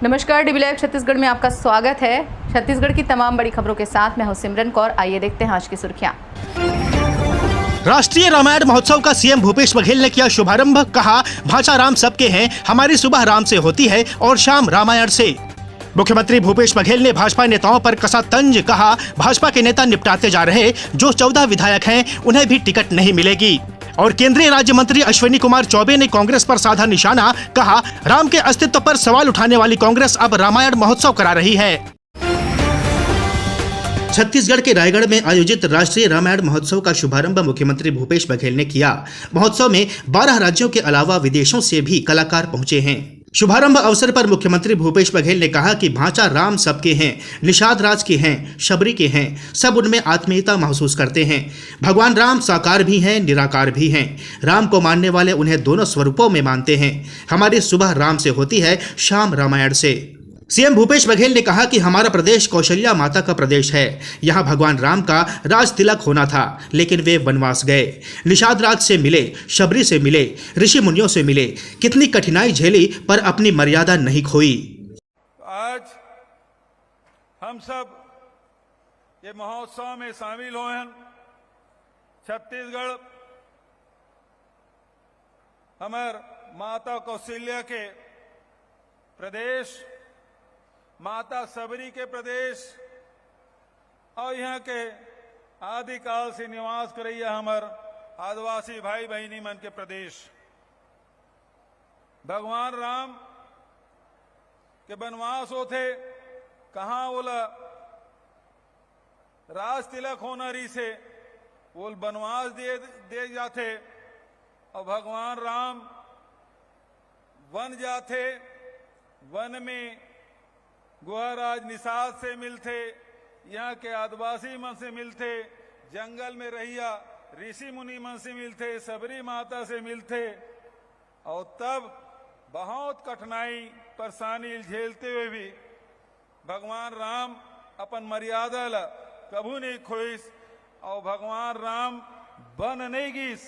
नमस्कार, dB live Chhattisgarh में आपका स्वागत है। छत्तीसगढ़ की तमाम बड़ी खबरों के साथ मैं हूं सिमरन कौर। आइए देखते हैं आज की सुर्खियां। राष्ट्रीय रामायण महोत्सव का सीएम भूपेश बघेल ने किया शुभारंभ। कहा, भाषा राम सबके हैं, हमारी सुबह राम से होती है और शाम रामायण से। मुख्यमंत्री भूपेश बघेल ने भाजपा नेताओं पर कसा तंज। कहा, भाजपा के नेता निपटाते जा रहे, जो 14 विधायक हैं उन्हें भी टिकट नहीं मिलेगी। और केंद्रीय राज्य मंत्री अश्विनी कुमार चौबे ने कांग्रेस पर साधा निशाना। कहा, राम के अस्तित्व पर सवाल उठाने वाली कांग्रेस अब रामायण महोत्सव करा रही है। छत्तीसगढ़ के रायगढ़ में आयोजित राष्ट्रीय रामायण महोत्सव का शुभारंभ मुख्यमंत्री भूपेश बघेल ने किया। महोत्सव में 12 राज्यों के अलावा विदेशों से भी कलाकार पहुंचे हैं। शुभारंभ अवसर पर मुख्यमंत्री भूपेश बघेल ने कहा कि भाषा राम सबके हैं, निषाद राज के हैं, शबरी के हैं, सब उनमें आत्मीयता महसूस करते हैं। भगवान राम साकार भी हैं, निराकार भी हैं। राम को मानने वाले उन्हें दोनों स्वरूपों में मानते हैं। हमारी सुबह राम से होती है, शाम रामायण से। सीएम भूपेश बघेल ने कहा कि हमारा प्रदेश कौशल्या माता का प्रदेश है। यहाँ भगवान राम का राज तिलक होना था, लेकिन वे वनवास गए। निषाद राज से मिले, शबरी से मिले, ऋषि मुनियों से मिले, कितनी कठिनाई झेली पर अपनी मर्यादा नहीं खोई। आज हम सब ये महोत्सव में शामिल हुए हैं। छत्तीसगढ़ हमार माता कौशल्या के प्रदेश, माता सबरी के प्रदेश और यहाँ के आदिकाल से निवास करैया हमार आदिवासी भाई बहनी मन के प्रदेश। भगवान राम के वनवास होते, कहाँ बोला राज तिलक होना री से बोल वनवास दे जाते और भगवान राम वन जाते। वन में गुहाराज निषाद से मिलते, यहाँ के आदिवासी मन से मिलते, जंगल में रहिया ऋषि मुनि मन से मिलते, सबरी माता से मिलते और तब बहुत कठिनाई परेशानी झेलते हुए भी भगवान राम अपन मर्यादा ला कभू नहीं खोइस और भगवान राम बन नहीं गिस,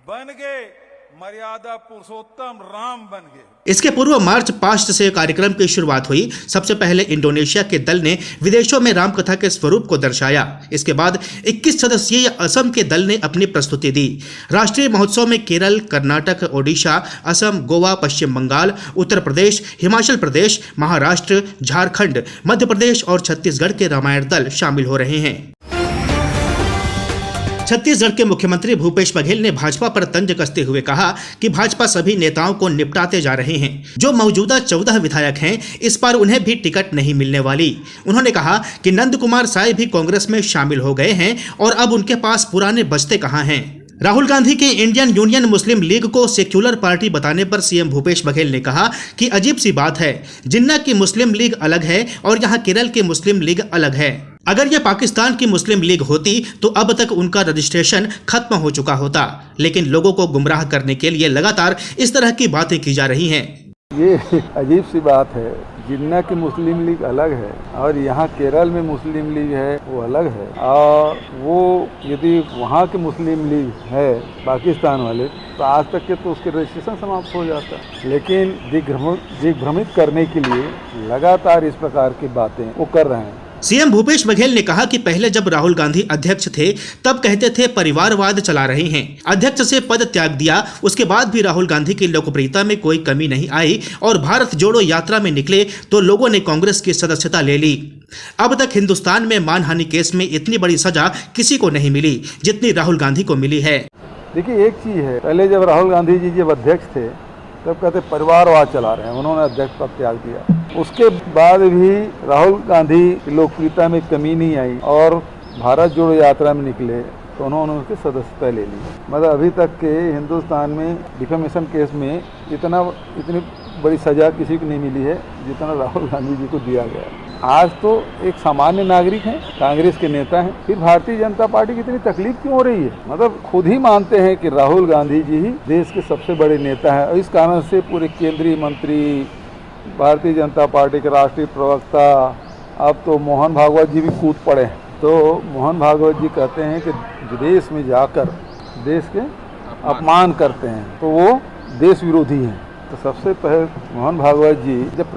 बन गए मर्यादा पुरुषोत्तम राम बन गए। इसके पूर्व मार्च पास्ट से कार्यक्रम की शुरुआत हुई। सबसे पहले इंडोनेशिया के दल ने विदेशों में रामकथा के स्वरूप को दर्शाया। इसके बाद 21 सदस्यीय असम के दल ने अपनी प्रस्तुति दी। राष्ट्रीय महोत्सव में केरल, कर्नाटक, ओडिशा, असम, गोवा, पश्चिम बंगाल, उत्तर प्रदेश, हिमाचल प्रदेश, महाराष्ट्र, झारखंड, मध्य प्रदेश और छत्तीसगढ़ के रामायण दल शामिल हो रहे हैं। छत्तीसगढ़ के मुख्यमंत्री भूपेश बघेल ने भाजपा पर तंज कसते हुए कहा कि भाजपा सभी नेताओं को निपटाते जा रहे हैं। जो मौजूदा 14 विधायक हैं, इस बार उन्हें भी टिकट नहीं मिलने वाली। उन्होंने कहा कि नंद कुमार साय भी कांग्रेस में शामिल हो गए हैं और अब उनके पास पुराने बचते कहां हैं। राहुल गांधी के इंडियन यूनियन मुस्लिम लीग को सेक्युलर पार्टी बताने पर सीएम भूपेश बघेल ने कहा कि अजीब सी बात है, जिन्ना की मुस्लिम लीग अलग है और यहाँ केरल की मुस्लिम लीग अलग है। अगर ये पाकिस्तान की मुस्लिम लीग होती तो अब तक उनका रजिस्ट्रेशन खत्म हो चुका होता, लेकिन लोगों को गुमराह करने के लिए लगातार इस तरह की बातें की जा रही हैं। ये अजीब सी बात है, जिन्ना की मुस्लिम लीग अलग है और यहाँ केरल में मुस्लिम लीग है वो अलग है। और वो यदि वहाँ के मुस्लिम लीग है पाकिस्तान वाले तो आज तक के तो उसके रजिस्ट्रेशन समाप्त हो जाता, लेकिन दिग्भ्रमित करने के लिए लगातार इस प्रकार की बातें वो कर रहे हैं। सीएम भूपेश बघेल ने कहा कि पहले जब राहुल गांधी अध्यक्ष थे तब कहते थे परिवारवाद चला रहे हैं। अध्यक्ष से पद त्याग दिया, उसके बाद भी राहुल गांधी की लोकप्रियता में कोई कमी नहीं आई और भारत जोड़ो यात्रा में निकले तो लोगों ने कांग्रेस की सदस्यता ले ली। अब तक हिंदुस्तान में मानहानि केस में इतनी बड़ी सजा किसी को नहीं मिली जितनी राहुल गांधी को मिली है। देखिए, एक चीज है, पहले जब राहुल गांधी जी जब अध्यक्ष थे तब कहते परिवारवाद चला रहे हैं, उन्होंने अध्यक्ष पद त्याग दिया। उसके बाद भी राहुल गांधी की लोकप्रियता में कमी नहीं आई और भारत जोड़ो यात्रा में निकले तो उन्होंने उसकी सदस्यता ले ली। मतलब अभी तक के हिंदुस्तान में डिफेमेशन केस में इतनी बड़ी सजा किसी को नहीं मिली है जितना राहुल गांधी जी को दिया गया। आज तो एक सामान्य नागरिक हैं, कांग्रेस के नेता हैं, फिर भारतीय जनता पार्टी की इतनी तकलीफ क्यों हो रही है? मतलब खुद ही मानते हैं कि राहुल गांधी जी ही देश के सबसे बड़े नेता हैं और इस कारण से पूरे केंद्रीय मंत्री, भारतीय जनता पार्टी के राष्ट्रीय प्रवक्ता, अब तो मोहन भागवत जी भी कूद पड़े हैं। तो मोहन भागवत जी कहते हैं कि विदेश में जाकर देश के अपमान करते हैं तो वो देश विरोधी हैं। तो सबसे पहले मोहन भागवत जी जब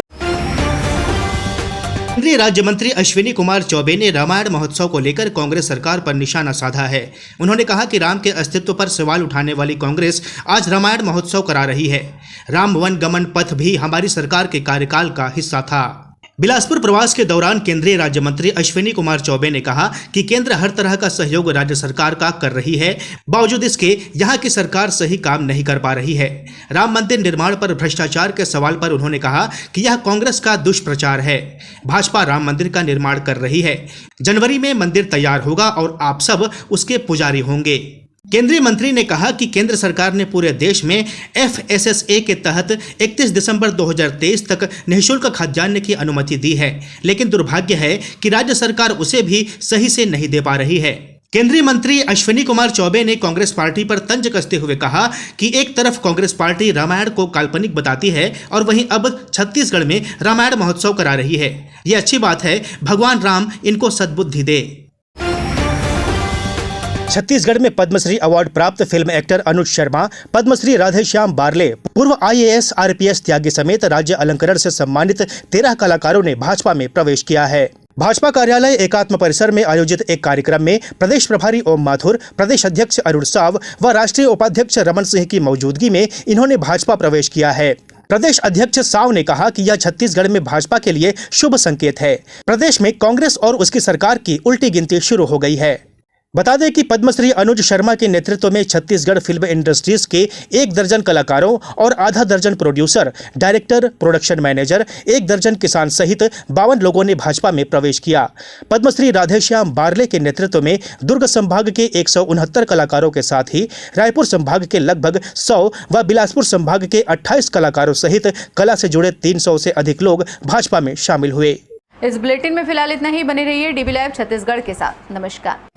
केंद्रीय राज्य मंत्री अश्विनी कुमार चौबे ने रामायण महोत्सव को लेकर कांग्रेस सरकार पर निशाना साधा है। उन्होंने कहा कि राम के अस्तित्व पर सवाल उठाने वाली कांग्रेस आज रामायण महोत्सव करा रही है। राम वन गमन पथ भी हमारी सरकार के कार्यकाल का हिस्सा था। बिलासपुर प्रवास के दौरान केंद्रीय राज्य मंत्री अश्विनी कुमार चौबे ने कहा कि केंद्र हर तरह का सहयोग राज्य सरकार का कर रही है, बावजूद इसके यहां की सरकार सही काम नहीं कर पा रही है। राम मंदिर निर्माण पर भ्रष्टाचार के सवाल पर उन्होंने कहा कि यह कांग्रेस का दुष्प्रचार है। भाजपा राम मंदिर का निर्माण कर रही है। जनवरी में मंदिर तैयार होगा और आप सब उसके पुजारी होंगे। केंद्रीय मंत्री ने कहा कि केंद्र सरकार ने पूरे देश में FSSA के तहत 31 दिसंबर 2023 तक निःशुल्क खाद्यान्न की अनुमति दी है, लेकिन दुर्भाग्य है कि राज्य सरकार उसे भी सही से नहीं दे पा रही है। केंद्रीय मंत्री अश्विनी कुमार चौबे ने कांग्रेस पार्टी पर तंज कसते हुए कहा कि एक तरफ कांग्रेस पार्टी रामायण को काल्पनिक बताती है और वहीं अब छत्तीसगढ़ में रामायण महोत्सव करा रही है। ये अच्छी बात है, भगवान राम इनको सद्बुद्धि दे। छत्तीसगढ़ में पद्मश्री अवार्ड प्राप्त film actor Anuj Sharma, Padmashri Radheshyam barley, पूर्व IAS RPS त्यागी समेत राज्य अलंकरण से सम्मानित 13 कलाकारों ने भाजपा में प्रवेश किया है। भाजपा कार्यालय एकात्म परिसर में आयोजित एक कार्यक्रम में प्रदेश प्रभारी ओम माथुर, प्रदेश अध्यक्ष अरुण साव व राष्ट्रीय उपाध्यक्ष रमन सिंह की मौजूदगी में इन्होंने भाजपा प्रवेश किया है। प्रदेश अध्यक्ष साव ने कहा कि यह छत्तीसगढ़ में भाजपा के लिए शुभ संकेत है। प्रदेश में कांग्रेस और उसकी सरकार की उल्टी गिनती शुरू हो गई है। बता दें कि पद्मश्री अनुज शर्मा के नेतृत्व में छत्तीसगढ़ फिल्म इंडस्ट्रीज के 1 दर्जन कलाकारों और आधा दर्जन प्रोड्यूसर, डायरेक्टर, प्रोडक्शन मैनेजर, 1 दर्जन किसान सहित 52 लोगों ने भाजपा में प्रवेश किया। पद्मश्री राधेश्याम बारले के नेतृत्व में दुर्ग संभाग के 169 कलाकारों के साथ ही रायपुर संभाग के लगभग 100 व बिलासपुर संभाग के 28 कलाकारों सहित कला से जुड़े 300 से अधिक लोग भाजपा में शामिल हुए। इस बुलेटिन में फिलहाल इतना ही। बने रहिए DB लाइव छत्तीसगढ़ के साथ। नमस्कार।